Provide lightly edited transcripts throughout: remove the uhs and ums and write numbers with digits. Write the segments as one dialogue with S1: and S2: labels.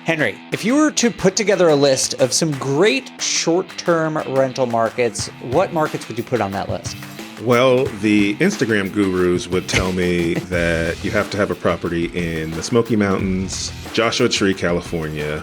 S1: Henry, if you were to put together a list of some great short-term rental markets, what markets would you put on that list?
S2: Well, the Instagram gurus would tell me that you have to have a property in the Smoky Mountains, Joshua Tree, California,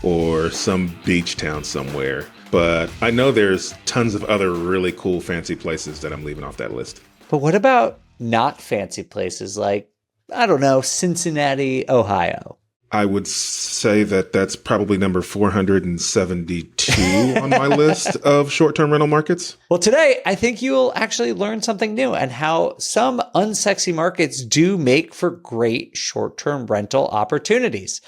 S2: or some beach town somewhere. But I know there's tons of other really cool, fancy places that I'm leaving off that list.
S1: But what about not fancy places like, I don't know, Cincinnati, Ohio?
S2: I would say that that's probably number 472 on my list of short-term rental markets.
S1: Well, today, I think you'll actually learn something new and how some unsexy markets do make for great short-term rental opportunities.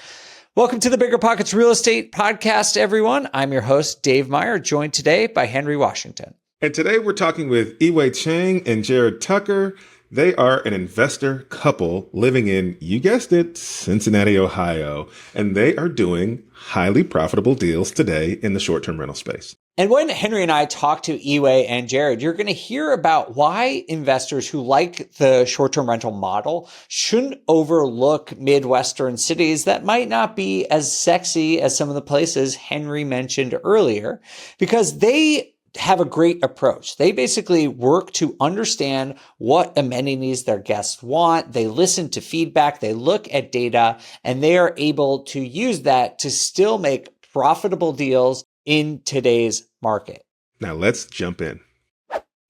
S1: Welcome to the BiggerPockets Real Estate Podcast, everyone. I'm your host, Dave Meyer, joined today by Henry Washington.
S2: And today we're talking with Yiwei Cheng and Jarrod Tucker. They are an investor couple living in, you guessed it, Cincinnati, Ohio, and they are doing highly profitable deals today in the short-term rental space.
S1: And when Henry and I talk to Yiwei and Jarrod, you're going to hear about why investors who like the short-term rental model shouldn't overlook Midwestern cities that might not be as sexy as some of the places Henry mentioned earlier, because they have a great approach. They basically work to understand what amenities their guests want. They listen to feedback, they look at data, and they are able to use that to still make profitable deals in today's market.
S2: Now let's jump in.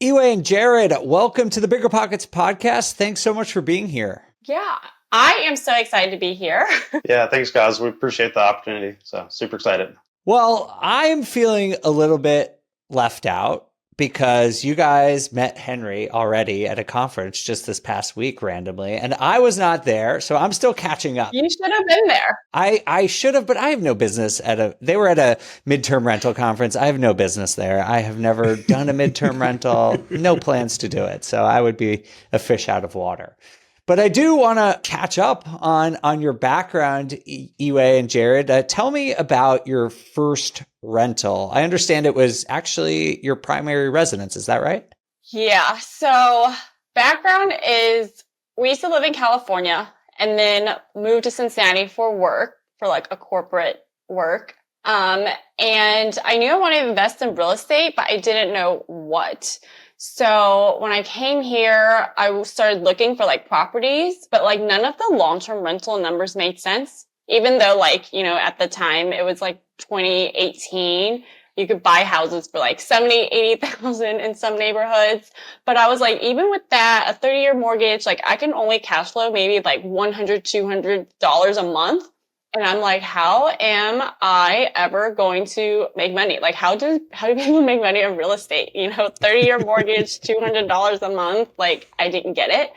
S1: Yiwei and Jarrod, welcome to the BiggerPockets podcast. Thanks so much for being here.
S3: Yeah, I am so excited to be here.
S4: Yeah, thanks, guys. We appreciate the opportunity. So super excited.
S1: Well, I'm feeling a little bit left out because you guys met Henry already at a conference just this past week randomly, and I was not there, so I'm still catching up.
S3: You should have been there.
S1: I should have, but I have no business they were at a midterm rental conference. I have no business there. I have never done a midterm rental, no plans to do it. So I would be a fish out of water. But I do want to catch up on your background, Yiwei and Jarrod. Tell me about your first rental. I understand it was actually your primary residence. Is that right?
S3: Yeah. So background is we used to live in California and then moved to Cincinnati for work, for like a corporate work. And I knew I wanted to invest in real estate, but I didn't know what. So when I came here, I started looking for like properties, but like none of the long-term rental numbers made sense. Even though like, at the time it was like 2018, you could buy houses for like 70, 80,000 in some neighborhoods. But I was like, even with that, a 30-year mortgage, like I can only cash flow maybe like $100, $200 a month. And I'm like, how am I ever going to make money? Like, how do people make money on real estate? 30-year mortgage, $200 a month. Like, I didn't get it.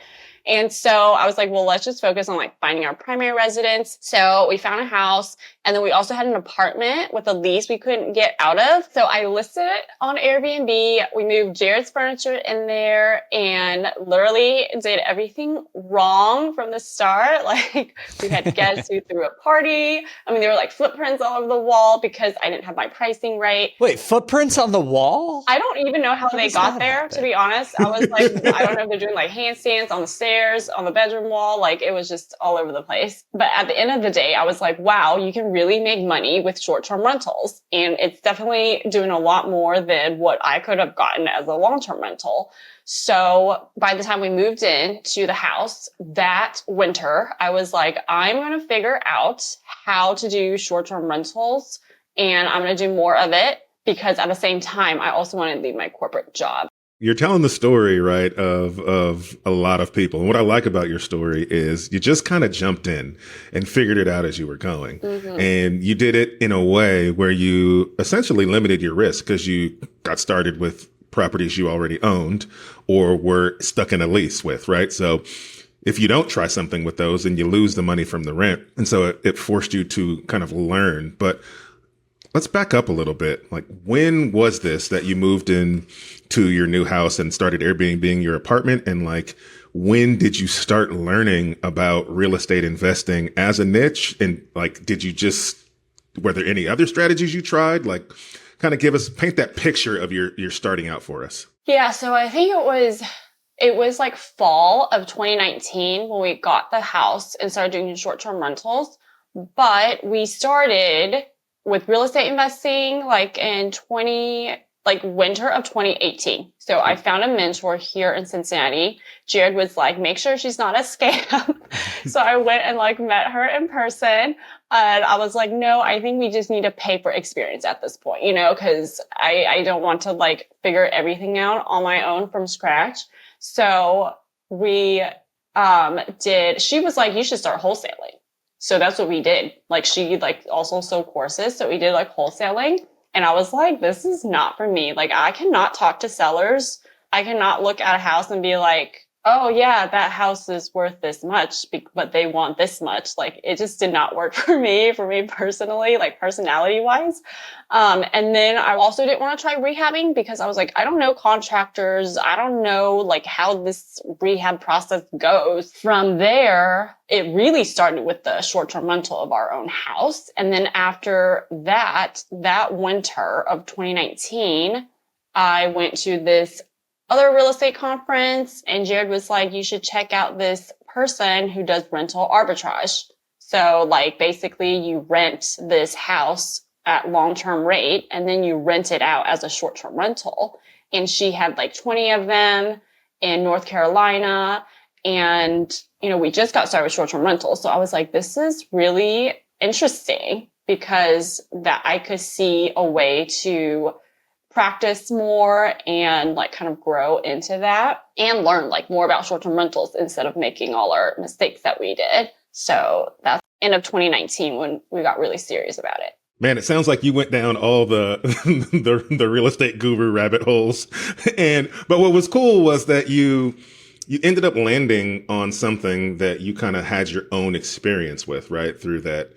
S3: And so I was like, well, let's just focus on like finding our primary residence. So we found a house, and then we also had an apartment with a lease we couldn't get out of. So I listed it on Airbnb. We moved Jarrod's furniture in there and literally did everything wrong from the start. Like we had guests who threw a party. I mean, there were like footprints all over the wall because I didn't have my pricing right.
S1: Wait, footprints on the wall?
S3: I don't even know how they got there, to be honest. I was like, I don't know if they're doing like handstands on the stairs, on the bedroom wall. Like it was just all over the place. But at the end of the day, I was like, wow, you can really make money with short-term rentals. And it's definitely doing a lot more than what I could have gotten as a long-term rental. So by the time we moved into the house that winter, I was like, I'm going to figure out how to do short-term rentals, and I'm going to do more of it because at the same time, I also want to leave my corporate job.
S2: You're telling the story, right, of a lot of people. And what I like about your story is you just kind of jumped in and figured it out as you were going. Mm-hmm. And you did it in a way where you essentially limited your risk because you got started with properties you already owned or were stuck in a lease with, right? So if you don't try something with those, then you lose the money from the rent. And so it forced you to kind of learn. But let's back up a little bit. Like, when was this that you moved in to your new house and started Airbnb your apartment? And like, when did you start learning about real estate investing as a niche? And like, were there any other strategies you tried? Like, kind of paint that picture of your starting out for us.
S3: Yeah. So I think it was like fall of 2019 when we got the house and started doing short-term rentals. But we started with real estate investing like in winter of 2018. So I found a mentor here in Cincinnati. Jarrod was like, make sure she's not a scam. So I went and like met her in person. And I was like, no, I think we just need to pay for experience at this point, because I don't want to like figure everything out on my own from scratch. So we she was like, you should start wholesaling. So that's what we did. Like she like also sold courses. So we did like wholesaling. And I was like, this is not for me. Like I cannot talk to sellers. I cannot look at a house and be like, oh yeah, that house is worth this much, but they want this much. Like it just did not work for me personally, like personality wise. And then I also didn't want to try rehabbing because I was like, I don't know contractors. I don't know like how this rehab process goes. From there, it really started with the short-term rental of our own house. And then after that winter of 2019, I went to this other real estate conference and Jarrod was like, you should check out this person who does rental arbitrage. So like basically you rent this house at long-term rate and then you rent it out as a short-term rental. And she had like 20 of them in North Carolina. And, we just got started with short-term rentals. So I was like, this is really interesting because that I could see a way to practice more and like kind of grow into that and learn like more about short-term rentals instead of making all our mistakes that we did. So that's end of 2019 when we got really serious about it.
S2: Man, it sounds like you went down all the the real estate guru rabbit holes. But what was cool was that you ended up landing on something that you kind of had your own experience with, right? Through that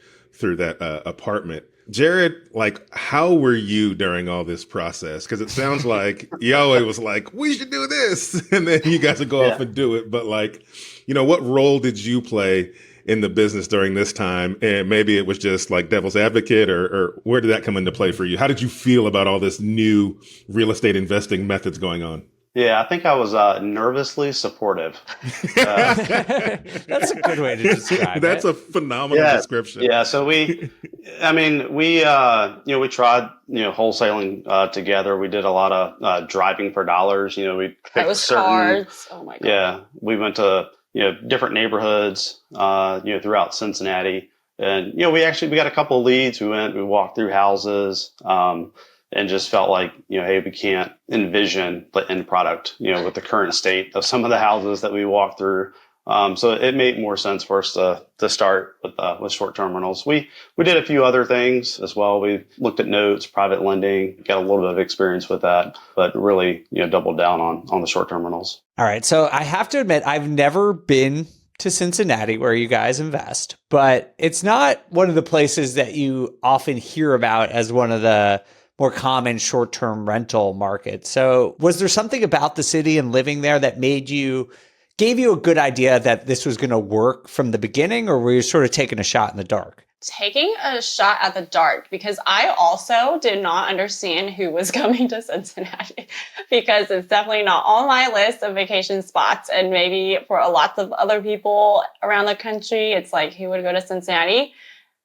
S2: apartment. Jarrod, like, how were you during all this process? Because it sounds like Yiwei was like, we should do this. And then you guys would go off and do it. But like, what role did you play in the business during this time? And maybe it was just like devil's advocate or where did that come into play for you? How did you feel about all this new real estate investing methods going on?
S4: Yeah, I think I was nervously supportive.
S1: That's a good way to describe
S2: That's
S1: it.
S2: a phenomenal description.
S4: Yeah. So we tried, wholesaling together. We did a lot of driving for dollars. We picked
S3: that was cards. Oh my God.
S4: Yeah. We went to, different neighborhoods, throughout Cincinnati. And, we got a couple of leads. We walked through houses. And just felt like, hey, we can't envision the end product, with the current state of some of the houses that we walked through. So it made more sense for us to start with short-term rentals. We did a few other things as well. We looked at notes, private lending, got a little bit of experience with that, but really, doubled down on the short-term rentals.
S1: All right. So I have to admit, I've never been to Cincinnati where you guys invest, but it's not one of the places that you often hear about as one of the more common short-term rental market. So was there something about the city and living there that gave you a good idea that this was going to work from the beginning, or were you sort of taking a shot in the dark?
S3: Taking a shot at the dark because I also did not understand who was coming to Cincinnati because it's definitely not on my list of vacation spots. And maybe for a lot of other people around the country, it's like, who would go to Cincinnati?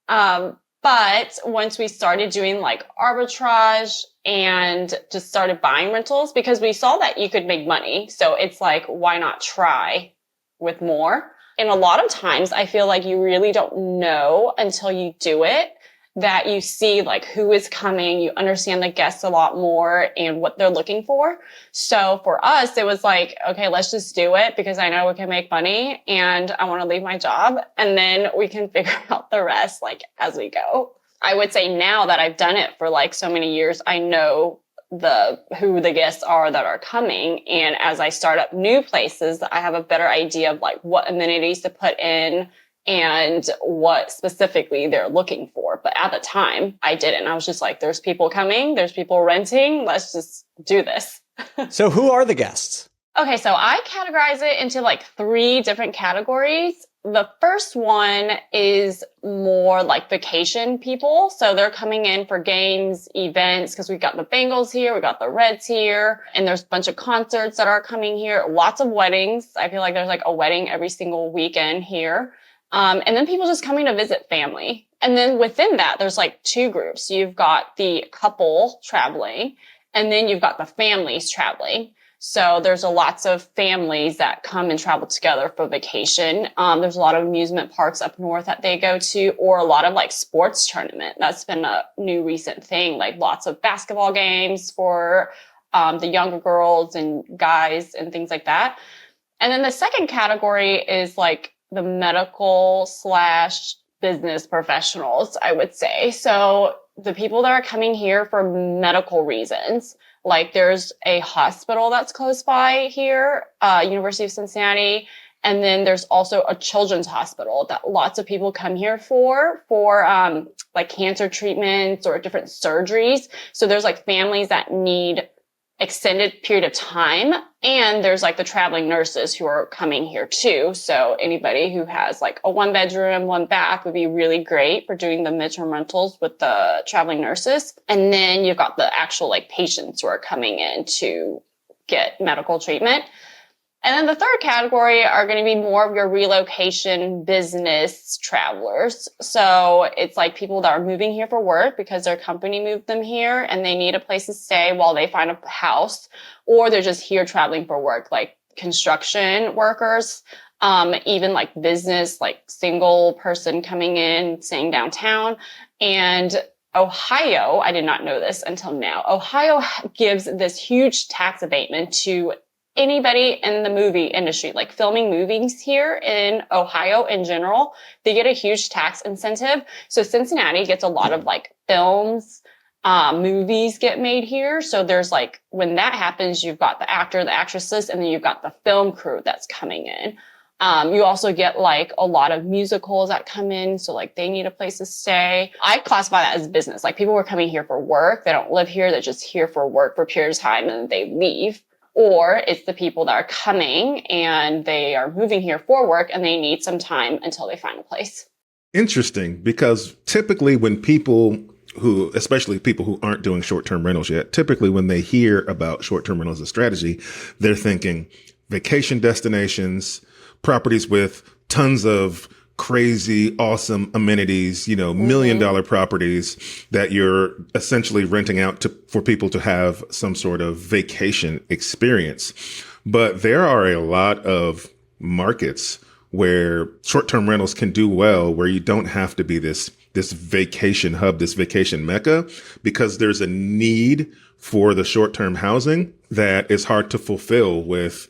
S3: But once we started doing like arbitrage and just started buying rentals because we saw that you could make money. So it's like, why not try with more? And a lot of times I feel like you really don't know until you do it that you see like who is coming, you understand the guests a lot more and what they're looking for. So for us, it was like, okay, let's just do it because I know we can make money and I want to leave my job and then we can figure out the rest like as we go. I would say now that I've done it for like so many years, I know who the guests are that are coming. And as I start up new places, I have a better idea of like what amenities to put in and what specifically they're looking for. But at the time, I didn't. I was just like, there's people coming, there's people renting, let's just do this.
S1: So who are the guests?
S3: Okay, so I categorize it into like 3 different categories. The first one is more like vacation people. So they're coming in for games, events, because we've got the Bengals here, we've got the Reds here, and there's a bunch of concerts that are coming here, lots of weddings. I feel like there's like a wedding every single weekend here. And then people just coming to visit family. And then within that, there's like two groups. You've got the couple traveling, and then you've got the families traveling. So there's lots of families that come and travel together for vacation. There's a lot of amusement parks up north that they go to, or a lot of like sports tournament. That's been a new recent thing, like lots of basketball games for the younger girls and guys and things like that. And then the second category is like the medical / business professionals, I would say. So the people that are coming here for medical reasons, like there's a hospital that's close by here, University of Cincinnati. And then there's also a children's hospital that lots of people come here for like cancer treatments or different surgeries. So there's like families that need extended period of time. And there's like the traveling nurses who are coming here too. So anybody who has like a 1-bedroom, 1-bath would be really great for doing the midterm rentals with the traveling nurses. And then you've got the actual like patients who are coming in to get medical treatment. And then the third category are going to be more of your relocation business travelers. So it's like people that are moving here for work because their company moved them here and they need a place to stay while they find a house, or they're just here traveling for work, like construction workers, even like business, like single person coming in, staying downtown. And Ohio, I did not know this until now, Ohio gives this huge tax abatement to anybody in the movie industry, like filming movies here in Ohio in general. They get a huge tax incentive. So Cincinnati gets a lot of like films, movies get made here. So there's like, when that happens, you've got the actor, the actresses, and then you've got the film crew that's coming in. You also get like a lot of musicals that come in. So like they need a place to stay. I classify that as business. Like people were coming here for work. They don't live here. They're just here for work for a period of time and then they leave. Or it's the people that are coming and they are moving here for work and they need some time until they find a place.
S2: Interesting, because typically when people who, especially people who aren't doing short-term rentals yet, typically when they hear about short-term rentals as a strategy, they're thinking vacation destinations, properties with tons of crazy, awesome amenities, $1 million properties that you're essentially renting out for people to have some sort of vacation experience. But there are a lot of markets where short-term rentals can do well, where you don't have to be this vacation hub, this vacation mecca, because there's a need for the short-term housing that is hard to fulfill with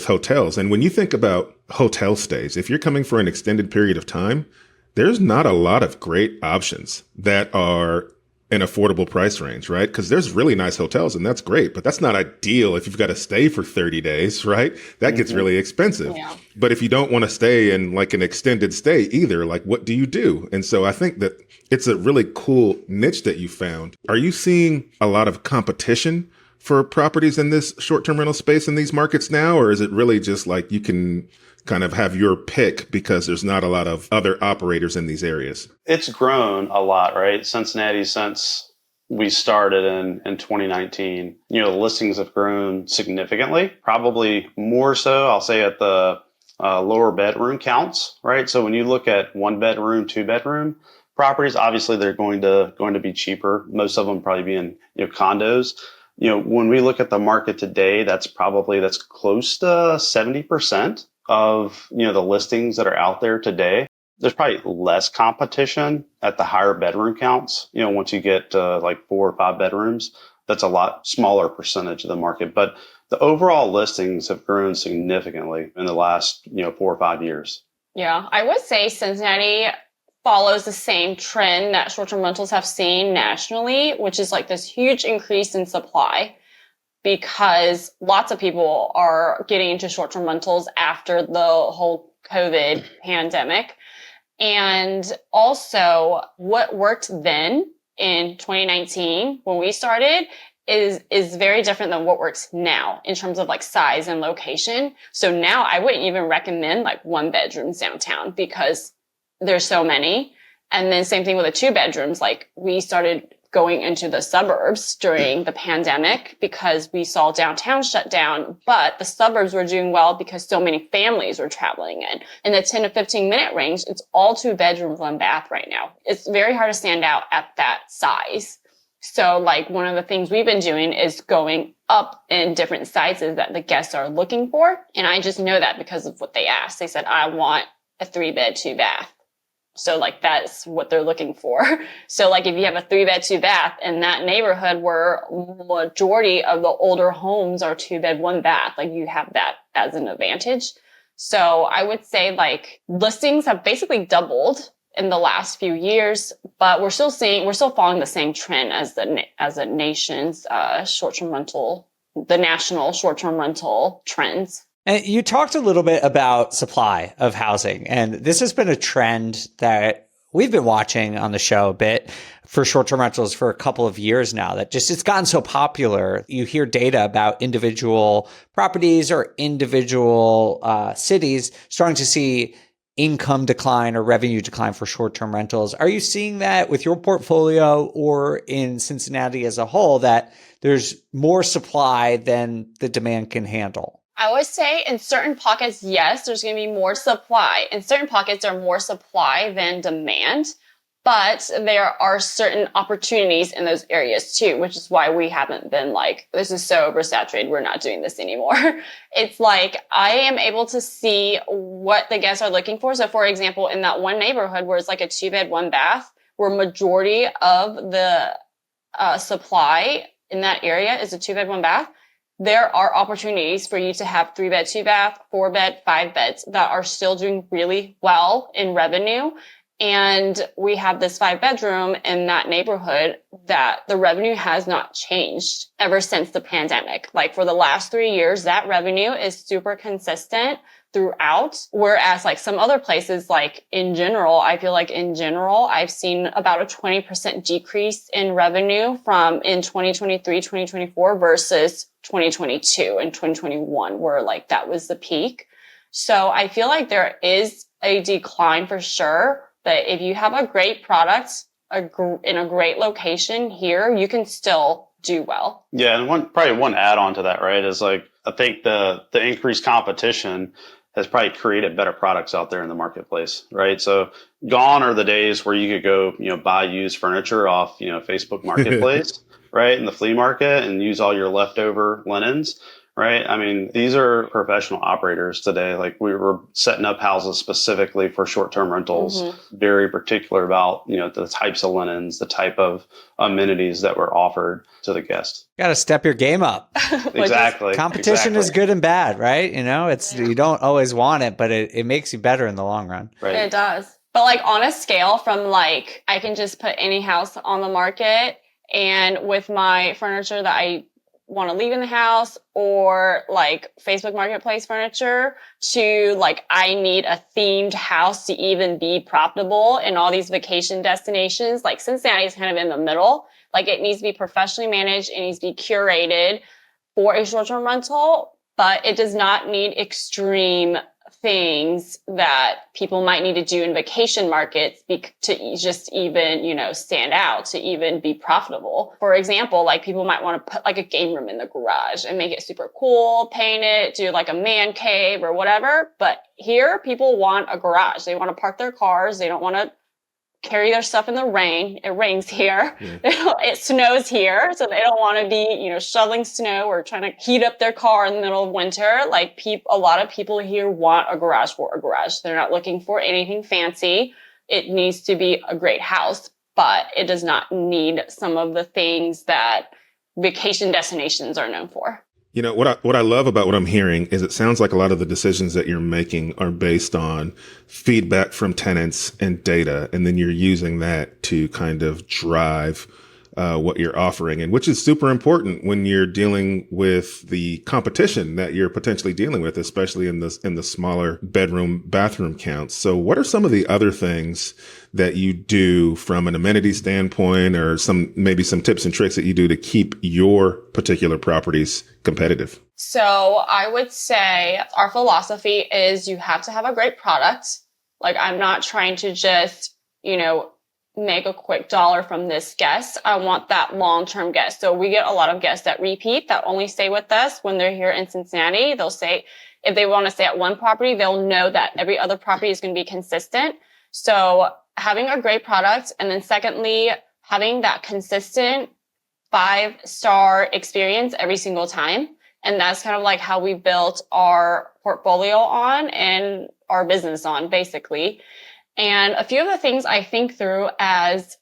S2: hotels. And when you think about hotel stays, if you're coming for an extended period of time, there's not a lot of great options that are an affordable price range, right? Because there's really nice hotels and that's great, but that's not ideal if you've got to stay for 30 days, right? That gets really expensive. Yeah. But if you don't want to stay in like an extended stay either, like what do you do? And so I think that it's a really cool niche that you found. Are you seeing a lot of competition for properties in this short-term rental space in these markets now? Or is it really just like you can kind of have your pick because there's not a lot of other operators in these areas?
S4: It's grown a lot, right? Cincinnati, since we started in 2019, the listings have grown significantly, probably more so, I'll say, at the lower bedroom counts, right? So when you look at 1-bedroom, 2-bedroom properties, obviously they're going to be cheaper. Most of them probably being condos. When we look at the market today, that's close to 70% of the listings that are out there today. There's probably less competition at the higher bedroom counts. Once you get like 4 or 5 bedrooms, that's a lot smaller percentage of the market. But the overall listings have grown significantly in the last 4 or 5 years.
S3: Yeah, I would say Cincinnati follows the same trend that short-term rentals have seen nationally, which is like this huge increase in supply, because lots of people are getting into short-term rentals after the whole COVID pandemic. And also what worked then in 2019 when we started is very different than what works now in terms of like size and location. So now I wouldn't even recommend like 1-bedrooms downtown because there's so many. And then same thing with the 2 bedrooms. Like we started going into the suburbs during the pandemic because we saw downtown shut down, but the suburbs were doing well because so many families were traveling in. In the 10 to 15 minute range, it's all 2 bedrooms, 1 bath right now. It's very hard to stand out at that size. So like one of the things we've been doing is going up in different sizes that the guests are looking for. And I just know that because of what they asked. They said, I want a 3-bed, 2-bath. So like that's what they're looking for. So like if you have a 3-bed, 2-bath in that neighborhood where majority of the older homes are 2-bed, 1-bath, like you have that as an advantage. So I would say like listings have basically doubled in the last few years, but we're still following the same trend as the nation's short-term rental, the national short-term rental trends.
S1: And you talked a little bit about supply of housing, and this has been a trend that we've been watching on the show a bit for short-term rentals for a couple of years now, that just it's gotten so popular. You hear data about individual properties or individual cities starting to see income decline or revenue decline for short-term rentals. Are you seeing that with your portfolio or in Cincinnati as a whole, that there's more supply than the demand can handle?
S3: I would say in certain pockets, yes, there's going to be more supply. In certain pockets, there are more supply than demand, but there are certain opportunities in those areas too, which is why we haven't been like, this is so oversaturated, we're not doing this anymore. It's like, I am able to see what the guests are looking for. So for example, in that one neighborhood where it's like a 2-bed, 1-bath, where majority of the supply in that area is a 2-bed, 1-bath, there are opportunities for you to have 3-bed, 2-bath, 4-bed, 5-beds that are still doing really well in revenue. And we have this 5-bedroom in that neighborhood that the revenue has not changed ever since the pandemic. Like for the last 3 years, that revenue is super consistent throughout. Whereas like some other places, like in general, I feel like in general, I've seen about a 20% decrease in revenue from in 2023, 2024 versus 2022 and 2021, where like that was the peak. So I feel like there is a decline for sure. But if you have a great product in a great location here, you can still do well.
S4: Yeah, and probably one add-on to that, right, is like I think the increased competition has probably created better products out there in the marketplace, right? So gone are the days where you could go, buy used furniture off, Facebook Marketplace, right, in the flea market and use all your leftover linens. Right. I mean, these are professional operators today. Like we were setting up houses specifically for short-term rentals, very particular about, the types of linens, the type of amenities that were offered to the guests.
S1: Got to step your game up.
S4: Exactly.
S1: Competition is good and bad, right? You don't always want it, but it makes you better in the long run.
S4: Right.
S3: It does. But like on a scale from like, I can just put any house on the market and with my furniture that I want to leave in the house or like Facebook Marketplace furniture to like, I need a themed house to even be profitable in all these vacation destinations. Like Cincinnati is kind of in the middle. Like it needs to be professionally managed. It needs to be curated for a short-term rental, but it does not need extreme things that people might need to do in vacation markets to just even, stand out, to even be profitable. For example, like people might want to put like a game room in the garage and make it super cool, paint it, do like a man cave or whatever. But here people want a garage. They want to park their cars. They don't want to carry their stuff in the rain. It rains here. Yeah. It snows here. So they don't want to be, shoveling snow or trying to heat up their car in the middle of winter. Like a lot of people here want a garage for a garage. They're not looking for anything fancy. It needs to be a great house, but it does not need some of the things that vacation destinations are known for.
S2: What I love about what I'm hearing is it sounds like a lot of the decisions that you're making are based on feedback from tenants and data, and then you're using that to kind of drive what you're offering, and which is super important when you're dealing with the competition that you're potentially dealing with, especially in the smaller bathroom counts. So what are some of the other things that you do from an amenity standpoint, or maybe some tips and tricks that you do to keep your particular properties competitive?
S3: So I would say our philosophy is you have to have a great product. Like I'm not trying to just, make a quick dollar from this guest. I want that long-term guest. So we get a lot of guests that repeat, that only stay with us when they're here in Cincinnati. They'll say, if they want to stay at one property, they'll know that every other property is going to be consistent. So having a great product. And then secondly, having that consistent 5-star experience every single time. And that's kind of like how we built our portfolio on and our business on, basically. And a few of the things I think through as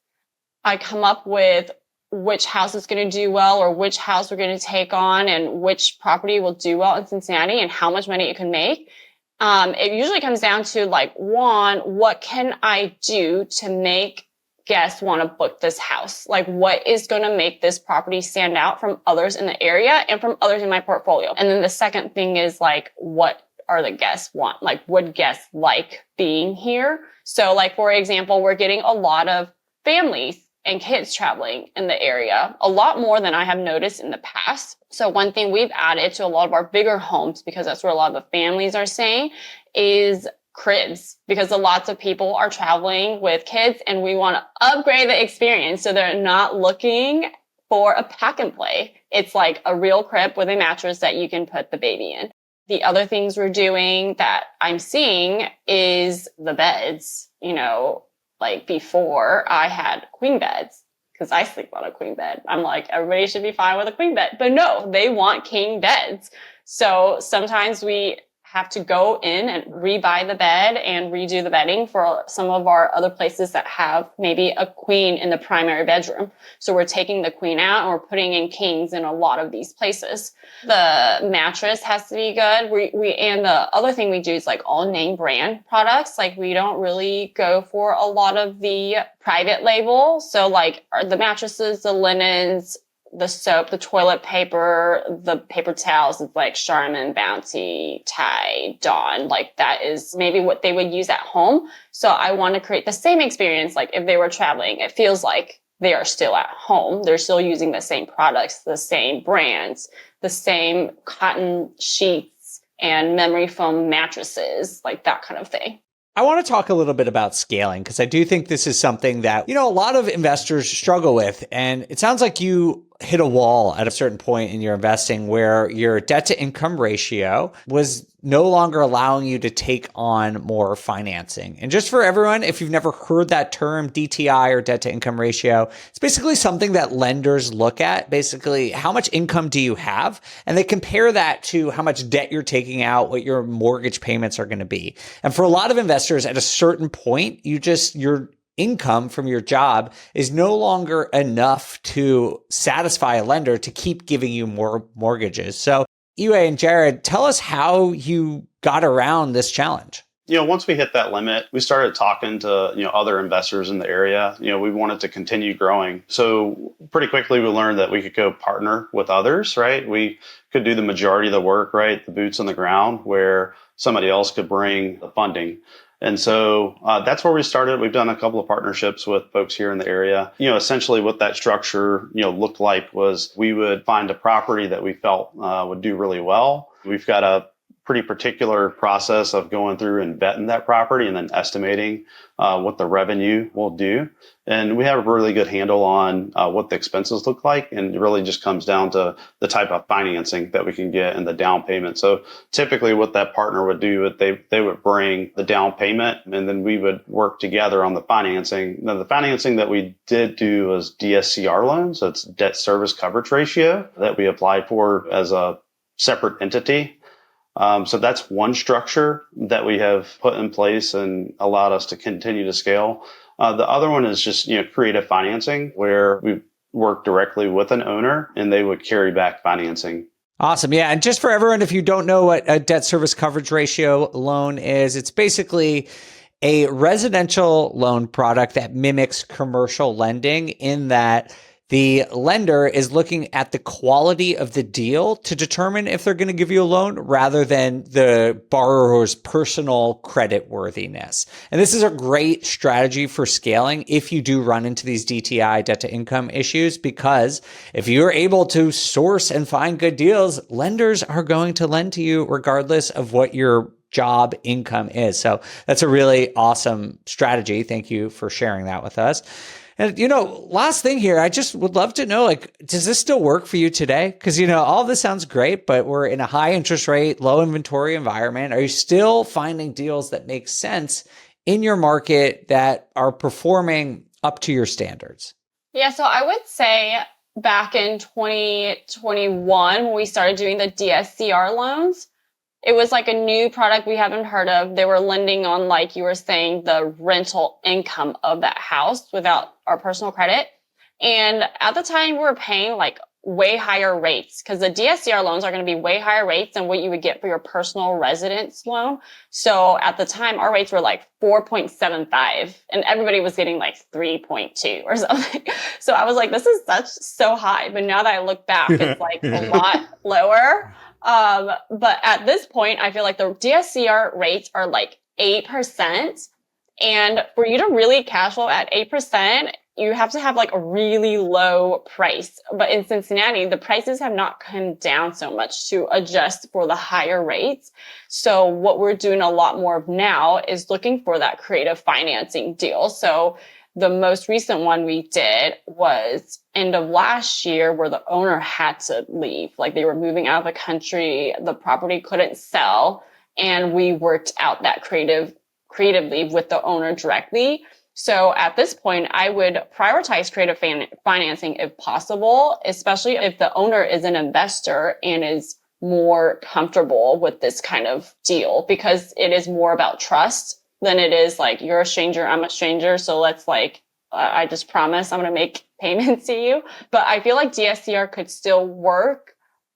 S3: I come up with which house is going to do well or which house we're going to take on and which property will do well in Cincinnati and how much money it can make. It usually comes down to like, one, what can I do to make guests want to book this house? Like, what is going to make this property stand out from others in the area and from others in my portfolio? And then the second thing is like, what are the guests want? Like, would guests like being here? So like, for example, we're getting a lot of families and kids traveling in the area, a lot more than I have noticed in the past. So one thing we've added to a lot of our bigger homes, because that's where a lot of the families are staying, is cribs, because lots of people are traveling with kids and we want to upgrade the experience so they're not looking for a pack and play. It's like a real crib with a mattress that you can put the baby in. The other things we're doing that I'm seeing is the beds. You know, like before I had queen beds because I sleep on a queen bed. I'm like, everybody should be fine with a queen bed, but no, they want king beds. So sometimes we have to go in and rebuy the bed and redo the bedding for some of our other places that have maybe a queen in the primary bedroom. So we're taking the queen out and we're putting in kings in a lot of these places. The mattress has to be good. And the other thing we do is like all name brand products. Like we don't really go for a lot of the private label. So like the mattresses, the linens, the soap, the toilet paper, the paper towels, it's like Charmin, Bounty, Tide, Dawn. Like that is maybe what they would use at home. So I want to create the same experience. Like if they were traveling, it feels like they are still at home. They're still using the same products, the same brands, the same cotton sheets and memory foam mattresses, like that kind of thing.
S1: I want to talk a little bit about scaling because I do think this is something that, a lot of investors struggle with. And it sounds like you hit a wall at a certain point in your investing where your debt to income ratio was no longer allowing you to take on more financing. And just for everyone, if you've never heard that term, DTI or debt to income ratio, it's basically something that lenders look at. Basically, how much income do you have? And they compare that to how much debt you're taking out, what your mortgage payments are going to be. And for a lot of investors at a certain point, your income from your job is no longer enough to satisfy a lender to keep giving you more mortgages. So Yiwei and Jarrod, tell us how you got around this challenge.
S4: Once we hit that limit, we started talking to, other investors in the area. We wanted to continue growing. So pretty quickly, we learned that we could go partner with others, right? We could do the majority of the work, right? The boots on the ground, where somebody else could bring the funding. And so that's where we started. We've done a couple of partnerships with folks here in the area. Essentially what that structure, looked like was we would find a property that we felt would do really well. We've got a pretty particular process of going through and vetting that property and then estimating what the revenue will do. And we have a really good handle on what the expenses look like. And it really just comes down to the type of financing that we can get and the down payment. So typically what that partner would do, they would bring the down payment and then we would work together on the financing. Now, the financing that we did do was DSCR loans. So it's debt service coverage ratio that we applied for as a separate entity. So that's one structure that we have put in place and allowed us to continue to scale. The other one is just, creative financing, where we work directly with an owner and they would carry back financing.
S1: Awesome. Yeah. And just for everyone, if you don't know what a debt service coverage ratio loan is, it's basically a residential loan product that mimics commercial lending in that the lender is looking at the quality of the deal to determine if they're going to give you a loan rather than the borrower's personal credit worthiness. And this is a great strategy for scaling if you do run into these DTI, debt to income issues, because if you're able to source and find good deals, lenders are going to lend to you regardless of what your job income is. So that's a really awesome strategy. Thank you for sharing that with us. And, last thing here, I just would love to know, does this still work for you today? Because, all of this sounds great, but we're in a high interest rate, low inventory environment. Are you still finding deals that make sense in your market that are performing up to your standards?
S3: Yeah, so I would say back in 2021, when we started doing the DSCR loans, it was like a new product we haven't heard of. They were lending on, like you were saying, the rental income of that house without our personal credit. And at the time, we were paying like way higher rates because the DSCR loans are going to be way higher rates than what you would get for your personal residence loan. So at the time, our rates were like 4.75 and everybody was getting like 3.2 or something. So I was like, this is so high. But now that I look back, it's like a lot lower. But at this point, I feel like the DSCR rates are like 8%. And for you to really cash flow at 8%, you have to have like a really low price. But in Cincinnati, the prices have not come down so much to adjust for the higher rates. So what we're doing a lot more of now is looking for that creative financing deal. So the most recent one we did was end of last year where the owner had to leave. Like they were moving out of the country. The property couldn't sell. And we worked out that creatively with the owner directly. So at this point, I would prioritize creative financing if possible, especially if the owner is an investor and is more comfortable with this kind of deal, because it is more about trust than it is like, you're a stranger, I'm a stranger. So let's I just promise I'm going to make payments to you. But I feel like DSCR could still work,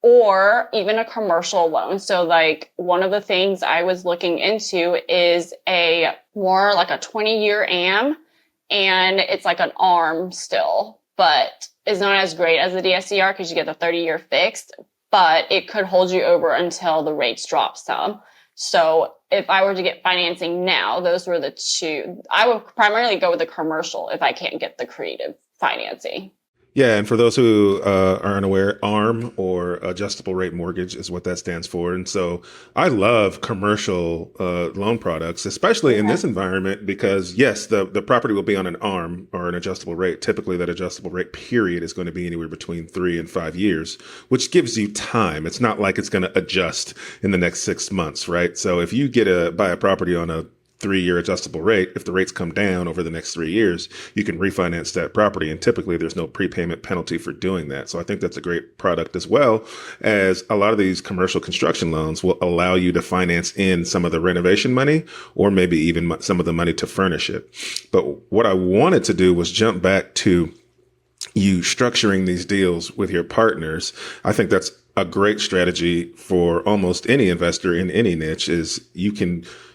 S3: or even a commercial loan. So like one of the things I was looking into is a 20-year AM, and it's like an ARM still, but it's not as great as the DSCR because you get the 30-year fixed, but it could hold you over until the rates drop some. So if I were to get financing now, those were the two. I would primarily go with the commercial if I can't get the creative financing.
S2: Yeah, and for those who are unaware, ARM, or adjustable rate mortgage, is what that stands for. And so I love commercial loan products, especially in this environment, because yes, the property will be on an ARM or an adjustable rate. Typically, that adjustable rate period is going to be anywhere between 3 and 5 years, which gives you time. It's not like it's going to adjust in the next 6 months, right? So if you buy a property on a 3-year adjustable rate, if the rates come down over the next 3 years, you can refinance that property. And typically there's no prepayment penalty for doing that. So I think that's a great product, as well as a lot of these commercial construction loans will allow you to finance in some of the renovation money, or maybe even some of the money to furnish it. But what I wanted to do was jump back to you structuring these deals with your partners. I think that's a great strategy for almost any investor in any niche. Is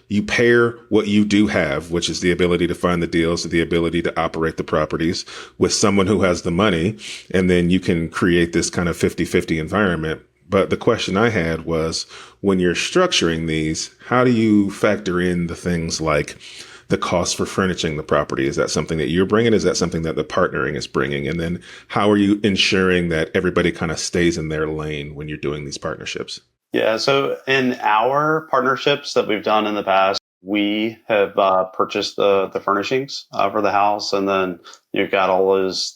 S2: you pair what you do have, which is the ability to find the deals, the ability to operate the properties, with someone who has the money, and then you can create this kind of 50-50 environment. But the question I had was, when you're structuring these, how do you factor in the things like the cost for furnishing the property? Is that something that you're bringing? Is that something that the partnering is bringing? And then how are you ensuring that everybody kind of stays in their lane when you're doing these partnerships?
S4: Yeah, so in our partnerships that we've done in the past, we have purchased the furnishings for the house, and then you've got all those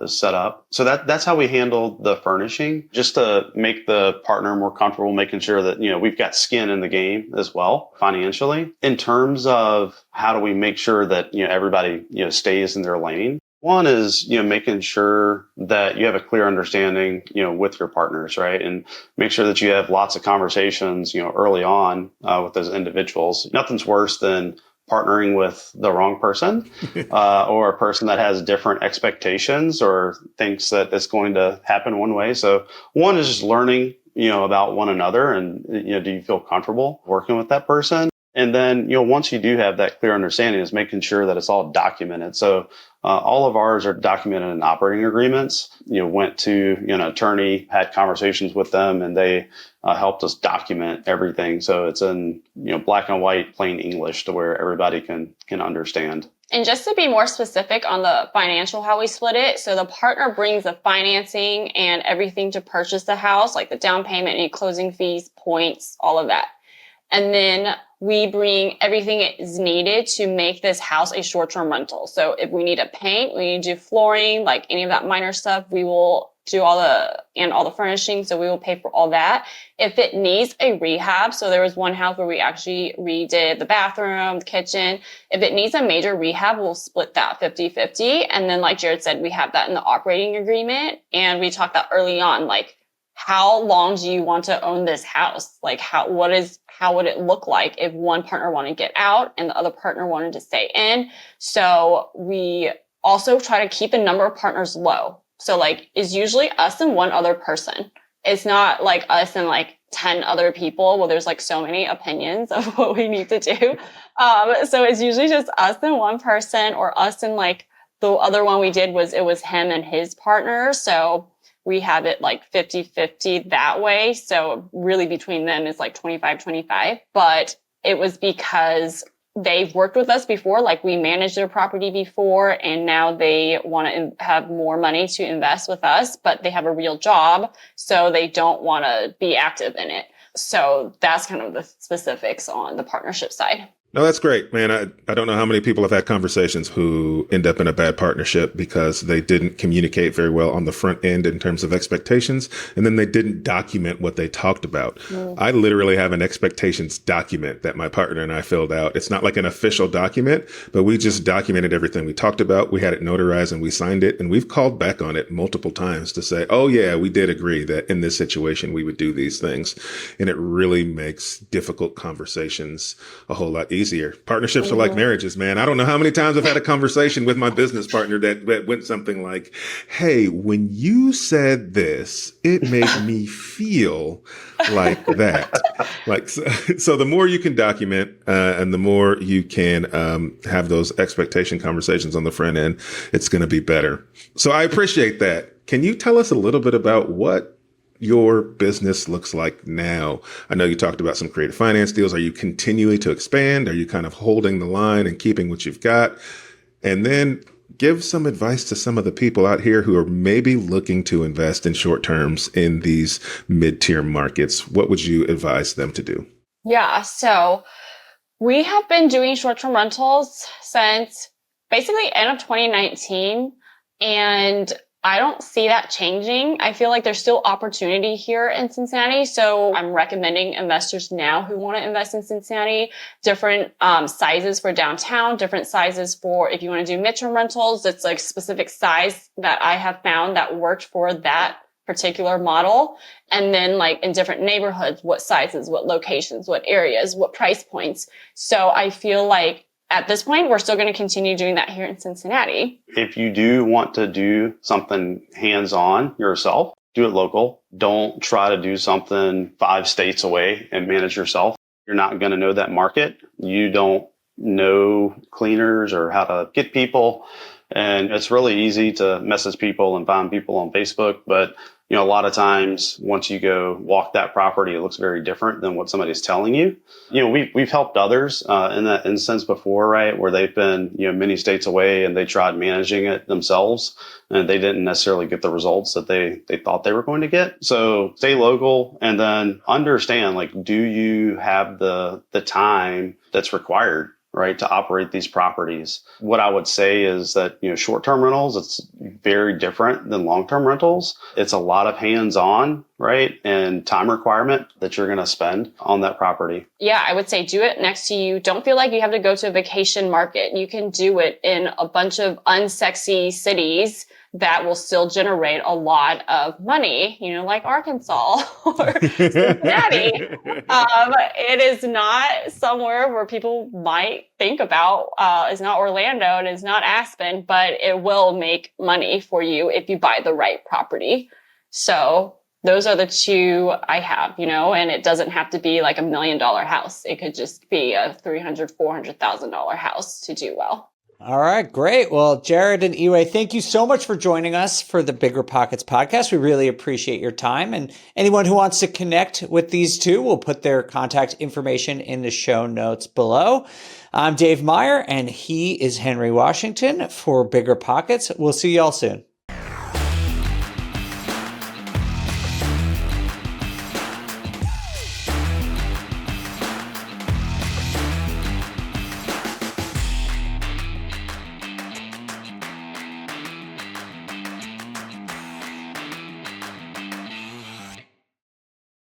S4: set up. So that's how we handled the furnishing, just to make the partner more comfortable, making sure that we've got skin in the game as well financially. In terms of how do we make sure that everybody stays in their lane. One is, making sure that you have a clear understanding, with your partners, right? And make sure that you have lots of conversations, early on with those individuals. Nothing's worse than partnering with the wrong person or a person that has different expectations or thinks that it's going to happen one way. So one is just learning, about one another, and, do you feel comfortable working with that person? And then, once you do have that clear understanding, is making sure that it's all documented. So all of ours are documented in operating agreements. Went to an attorney, had conversations with them, and they helped us document everything. So it's in black and white, plain English, to where everybody can understand.
S3: And just to be more specific on the financial, how we split it. So the partner brings the financing and everything to purchase the house, like the down payment, any closing fees, points, all of that. And then we bring everything is needed to make this house a short-term rental. So if we need to paint, we need to do flooring, like any of that minor stuff, we will do all the furnishing. So we will pay for all that. If it needs a rehab, so there was one house where we actually redid the bathroom, the kitchen. If it needs a major rehab, we'll split that 50-50. And then like Jarrod said, we have that in the operating agreement. And we talked that early on, like, how long do you want to own this house? Like how would it look like if one partner wanted to get out and the other partner wanted to stay in? So we also try to keep the number of partners low. So like it's usually us and one other person. It's not like us and like 10 other people. Well, there's like so many opinions of what we need to do. So it's usually just us and one person, or us and like the other one we did it was him and his partner. So we have it like 50-50 that way. So really between them is like 25-25. But it was because they've worked with us before, like we managed their property before, and now they want to have more money to invest with us, but they have a real job, so they don't want to be active in it. So that's kind of the specifics on the partnership side.
S2: No, that's great, man. I don't know how many people have had conversations who end up in a bad partnership because they didn't communicate very well on the front end in terms of expectations, and then they didn't document what they talked about. I literally have an expectations document that my partner and I filled out. It's not like an official document, but we just documented everything we talked about. We had it notarized and we signed it, and we've called back on it multiple times to say, oh yeah, we did agree that in this situation we would do these things. And it really makes difficult conversations a whole lot easier. Partnerships are like marriages, man. I don't know how many times I've had a conversation with my business partner that went something like, hey, when you said this, it made me feel like that. Like, so the more you can document, and the more you can, have those expectation conversations on the front end, it's going to be better. So I appreciate that. Can you tell us a little bit about what your business looks like now? I know you talked about some creative finance deals. Are you continuing to expand? Are you kind of holding the line and keeping what you've got? And then give some advice to some of the people out here who are maybe looking to invest in short terms in these mid-tier markets. What would you advise them to do?
S3: Yeah. So we have been doing short-term rentals since basically end of 2019. And I don't see that changing. I feel like there's still opportunity here in Cincinnati. So I'm recommending investors now who want to invest in Cincinnati, different sizes for downtown, different sizes for if you want to do midterm rentals. It's like specific size that I have found that worked for that particular model. And then like in different neighborhoods, what sizes, what locations, what areas, what price points. So I feel like at this point, we're still going to continue doing that here in Cincinnati.
S4: If you do want to do something hands-on yourself, do it local. Don't try to do something 5 states away and manage yourself. You're not going to know that market. You don't know cleaners or how to get people. And it's really easy to message people and find people on Facebook. But, you know, a lot of times once you go walk that property, it looks very different than what somebody's telling you. You know, we've helped others in that instance before, right? Where they've been, you know, many states away and they tried managing it themselves and they didn't necessarily get the results that they thought they were going to get. So stay local and then understand, like, do you have the time that's required, right, to operate these properties? What I would say is that, you know, short-term rentals, it's very different than long-term rentals. It's a lot of hands-on, right, and time requirement that you're going to spend on that property.
S3: Yeah, I would say do it next to you. Don't feel like you have to go to a vacation market. You can do it in a bunch of unsexy cities that will still generate a lot of money, you know, like Arkansas or Cincinnati. It is not somewhere where people might think about. It's not Orlando and it's not Aspen, but it will make money for you if you buy the right property. So those are the two I have, you know, and it doesn't have to be like $1 million house. It could just be a $300,000, $400,000 house to do well.
S1: All right, great. Well, Jarrod and Yiwei, thank you so much for joining us for the BiggerPockets podcast. We really appreciate your time. And anyone who wants to connect with these two, we'll put their contact information in the show notes below. I'm Dave Meyer, and he is Henry Washington for BiggerPockets. We'll see y'all soon.